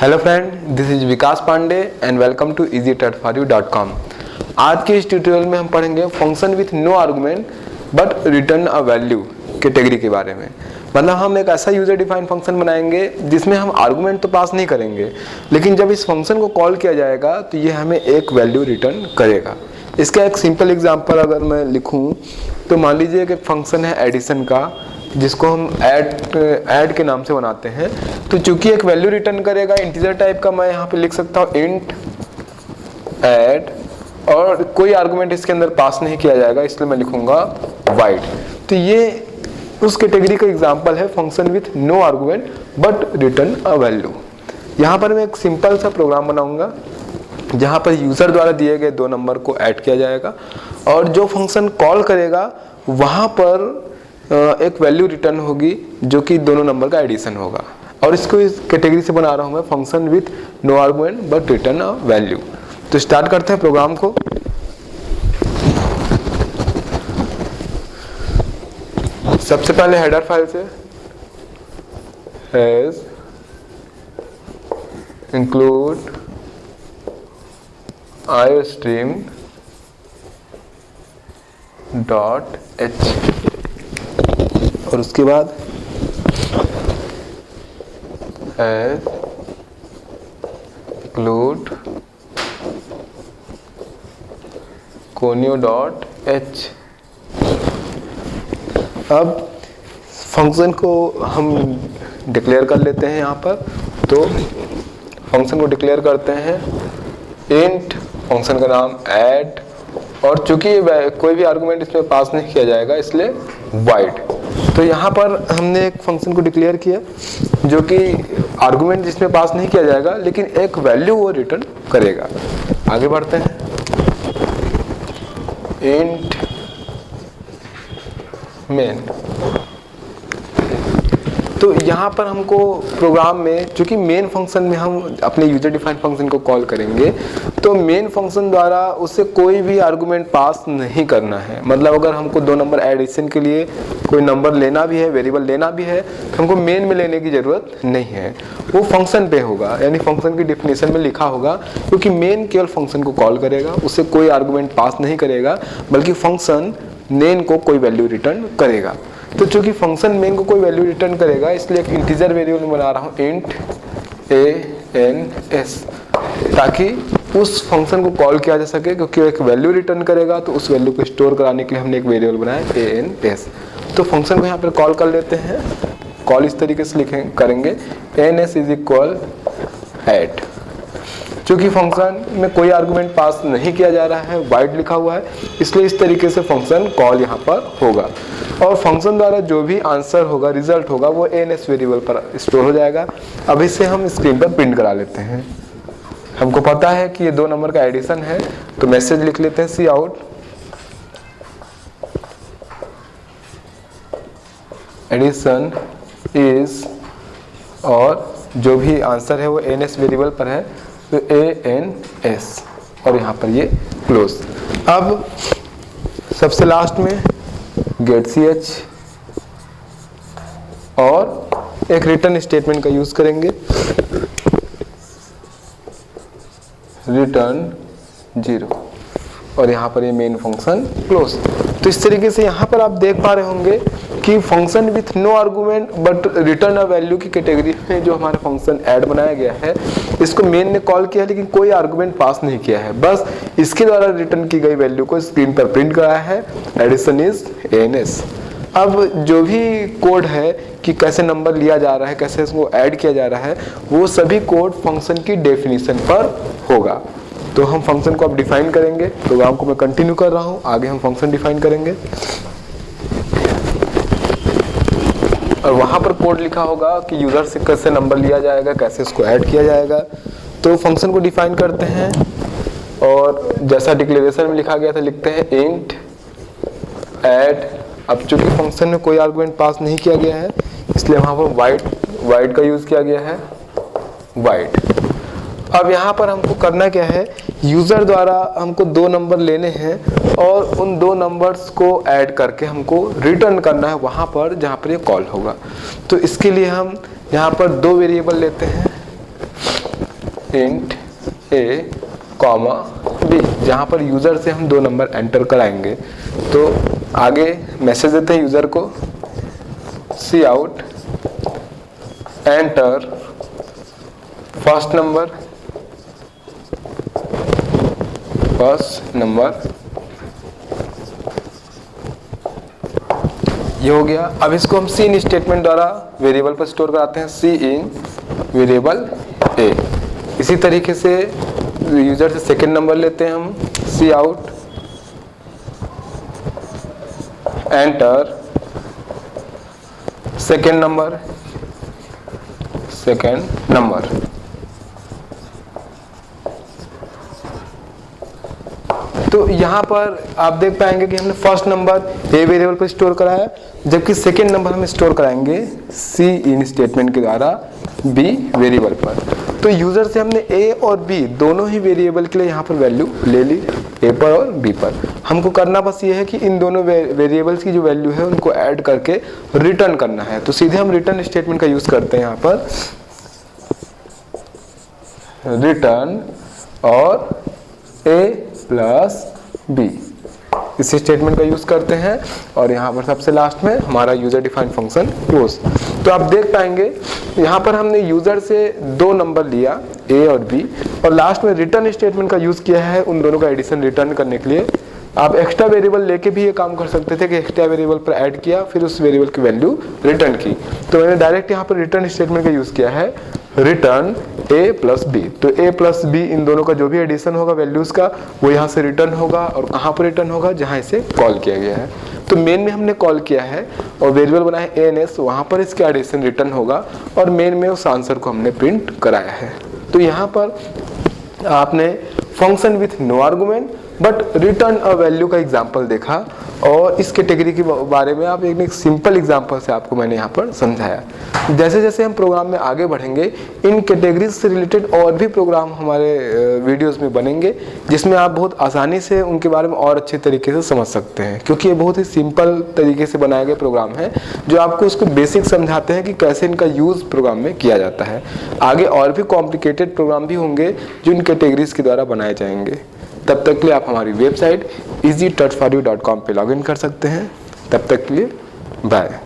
Hello friend, this is Vikas Pandey and welcome to easytradforyu.com। आज के इस ट्यूटोरियल में हम पढ़ेंगे function with no argument but return a value category के बारे में। मतलब हम एक ऐसा यूजर डिफाइंड फंक्शन बनाएंगे जिसमें हम आर्गुमेंट तो पास नहीं करेंगे, लेकिन जब इस फंक्शन को कॉल किया जाएगा तो ये हमें एक वैल्यू रिटर्न करेगा। इसका एक सिंपल एग्जांपल अगर मैं लिखूं तो मान लीजिए कि एक फंक्शन है एडिशन का, जिसको हम ऐड के नाम से बनाते हैं। तो चूंकि एक वैल्यू रिटर्न करेगा इंटीजर टाइप का, मैं यहाँ पे लिख सकता हूँ इंट ऐड, और कोई आर्गुमेंट इसके अंदर पास नहीं किया जाएगा, इसलिए मैं लिखूंगा वाइड। तो ये उस कैटेगरी का एग्जांपल है function with no argument but return a value. यहाँ पर मैं एक सिंपल सा प्रोग्राम बनाऊंगा जहाँ पर यूजर द्वारा दिए गए दो नंबर को ऐड किया जाएगा, और जो फंक्शन कॉल करेगा वहाँ पर एक वैल्यू रिटर्न होगी जो कि दोनों नंबर का एडिशन होगा। और इसको इस कैटेगरी से बना रहा हूं मैं, function with no argument but return a value. तो स्टार्ट करते हैं प्रोग्राम को। सबसे पहले हेडर फाइल से hash include iostream dot h, और उसके बाद hash include conio dot h. अब फंक्शन को हम डिक्लेयर कर लेते हैं यहाँ पर। तो फंक्शन को डिक्लेयर करते हैं इंट, फंक्शन का नाम ऐड, और चूंकि कोई भी आर्गुमेंट इसमें पास नहीं किया जाएगा इसलिए वाइड। तो यहाँ पर हमने एक फंक्शन को डिक्लेयर किया जो कि आर्गुमेंट जिसमें पास नहीं किया जाएगा, लेकिन एक वैल्यू वो रिटर्न करेगा। आगे बढ़ते हैं। Int main. तो यहाँ पर हमको प्रोग्राम में, चूंकि मेन फंक्शन में हम अपने यूजर डिफाइंड फंक्शन को कॉल करेंगे, तो मेन फंक्शन द्वारा उससे कोई भी आर्गुमेंट पास नहीं करना है। मतलब अगर हमको दो नंबर एडिशन के लिए कोई नंबर लेना भी है, वेरिएबल लेना भी है, तो हमको मेन में लेने की जरूरत नहीं है, वो फंक्शन पे होगा, यानी फंक्शन की डिफिनेशन में लिखा होगा। क्योंकि मेन केवल फंक्शन को कॉल करेगा, उससे कोई आर्गुमेंट पास नहीं करेगा, बल्कि फंक्शन मेन को कोई वैल्यू रिटर्न करेगा। तो चूंकि फंक्शन मेन को कोई वैल्यू रिटर्न करेगा, इसलिए एक इंटीजर वेरिएबल में बना रहा हूँ इंट ans, ताकि उस फंक्शन को कॉल किया जा सके। क्योंकि एक वैल्यू रिटर्न करेगा तो उस वैल्यू को स्टोर कराने के लिए हमने एक वेरिएबल बनाया ans। तो फंक्शन को यहाँ पर कॉल कर लेते हैं। कॉल इस तरीके से करेंगे ans इज इक्वल ऐड। चूंकि फंक्शन में कोई आर्गुमेंट पास नहीं किया जा रहा है, वाइड लिखा हुआ है, इसलिए इस तरीके से फंक्शन कॉल यहाँ पर होगा, और फंक्शन द्वारा जो भी आंसर होगा, रिजल्ट होगा, वो ans वेरिएबल पर स्टोर हो जाएगा। अब इसे हम स्क्रीन पर प्रिंट करा लेते हैं। हमको पता है कि ये दो नंबर का एडिशन है, तो मैसेज लिख लेते हैं सी आउट एडिशन इज, और जो भी आंसर है वो ans वेरिएबल पर है, तो ans, और यहाँ पर ये क्लोज। अब सबसे लास्ट में गेट ch, और एक रिटर्न स्टेटमेंट का यूज करेंगे, रिटर्न 0, और यहाँ पर ये मेन फंक्शन क्लोज। तो इस तरीके से यहाँ पर आप देख पा रहे होंगे कि function with no argument but return a value की कैटेगरी में जो हमारा फंक्शन ऐड बनाया गया है, इसको मेन ने कॉल किया लेकिन कोई आर्गुमेंट पास नहीं किया है, बस इसके द्वारा रिटर्न की गई वैल्यू को स्क्रीन पर प्रिंट कराया है, एडिशन इज ans। अब जो भी कोड है कि कैसे नंबर लिया जा रहा है, कैसे इसको ऐड किया जा रहा है, वो सभी कोड फंक्शन की डेफिनेशन पर होगा। तो हम फंक्शन को अब डिफाइन करेंगे। प्रोग्राम को मैं कंटिन्यू कर रहा हूँ, आगे हम फंक्शन डिफाइन करेंगे, और वहां पर कोड लिखा होगा कि यूजर से कैसे नंबर लिया जाएगा, कैसे इसको ऐड किया जाएगा। तो फंक्शन को डिफाइन करते हैं, और जैसा डिक्लेरेशन में लिखा गया था लिखते हैं इंट ऐड। अब चूंकि फंक्शन में कोई आर्गुमेंट पास नहीं किया गया है, इसलिए वहां पर वाइड का यूज किया गया है, वाइड। अब यहाँ पर हमको करना क्या है, यूजर द्वारा हमको दो नंबर लेने हैं और उन दो नंबर्स को ऐड करके हमको रिटर्न करना है वहां पर जहां पर ये कॉल होगा। तो इसके लिए हम यहाँ पर दो वेरिएबल लेते हैं, इंट ए कॉमा बी, जहाँ पर यूज़र से हम 2 नंबर एंटर कराएंगे। तो आगे मैसेज देते हैं यूज़र को, सी आउट एंटर फर्स्ट नंबर ये हो गया। अब इसको हम सी इन स्टेटमेंट द्वारा वेरिएबल पर स्टोर कराते हैं, सी इन वेरिएबल ए। इसी तरीके से यूजर से सेकेंड नंबर लेते हैं हम, सी आउट एंटर सेकेंड नंबर। तो यहाँ पर आप देख पाएंगे कि हमने फर्स्ट नंबर ए वेरिएबल पर स्टोर कराया, जबकि सेकेंड नंबर हम स्टोर कराएंगे सी इन स्टेटमेंट के द्वारा बी वेरिएबल पर। तो यूजर से हमने ए और बी दोनों ही वेरिएबल के लिए यहाँ पर वैल्यू ले ली, ए पर और बी पर। हमको करना बस ये है कि इन दोनों वेरिएबल्स की जो वैल्यू है उनको ऐड करके रिटर्न करना है। तो सीधे हम रिटर्न स्टेटमेंट का यूज करते हैं यहाँ पर, रिटर्न और ए प्लस बी, इस स्टेटमेंट का यूज करते हैं। और यहाँ पर सबसे लास्ट में हमारा यूजर डिफाइंड फंक्शन क्लोज। तो आप देख पाएंगे यहाँ पर हमने यूजर से 2 नंबर लिया, ए और बी, और लास्ट में रिटर्न स्टेटमेंट का यूज किया है उन दोनों का एडिशन रिटर्न करने के लिए। आप एक्स्ट्रा वेरिएबल लेके भी ये काम कर सकते थे कि एक्स्ट्रा वेरिएबल पर ऐड किया, फिर उस वेरिएबल की वैल्यू रिटर्न की। तो मैंने डायरेक्ट यहाँ पर रिटर्न स्टेटमेंट का यूज किया है, रिटर्न ए प्लस बी। तो ए प्लस बी इन दोनों का जो भी एडिशन होगा वैल्यूज का, वो यहाँ से रिटर्न होगा। और कहाँ पर रिटर्न होगा? जहाँ इसे कॉल किया गया है। तो मेन में हमने कॉल किया है और वेरिएबल बनाया है एएनएस, वहाँ पर इसका एडिशन रिटर्न होगा और मेन में उस आंसर को हमने प्रिंट कराया है। तो यहाँ पर आपने function with no argument but return a value का एग्जाम्पल देखा, और इस कैटेगरी के बारे में आप एक सिंपल एग्जाम्पल से आपको मैंने यहाँ पर समझाया। जैसे जैसे हम प्रोग्राम में आगे बढ़ेंगे, इन कैटेगरीज से रिलेटेड और भी प्रोग्राम हमारे वीडियोस में बनेंगे, जिसमें आप बहुत आसानी से उनके बारे में और अच्छे तरीके से समझ सकते हैं, क्योंकि ये बहुत ही सिंपल तरीके से बनाए गए प्रोग्राम हैं जो आपको उसको बेसिक समझाते हैं कि कैसे इनका यूज़ प्रोग्राम में किया जाता है। आगे और भी कॉम्प्लिकेटेड प्रोग्राम भी होंगे जो इन कैटेगरीज के द्वारा बनाए जाएंगे। तब तक के लिए आप हमारी वेबसाइट easytouchforyou.com पे लॉगिन कर सकते हैं। तब तक के लिए बाय।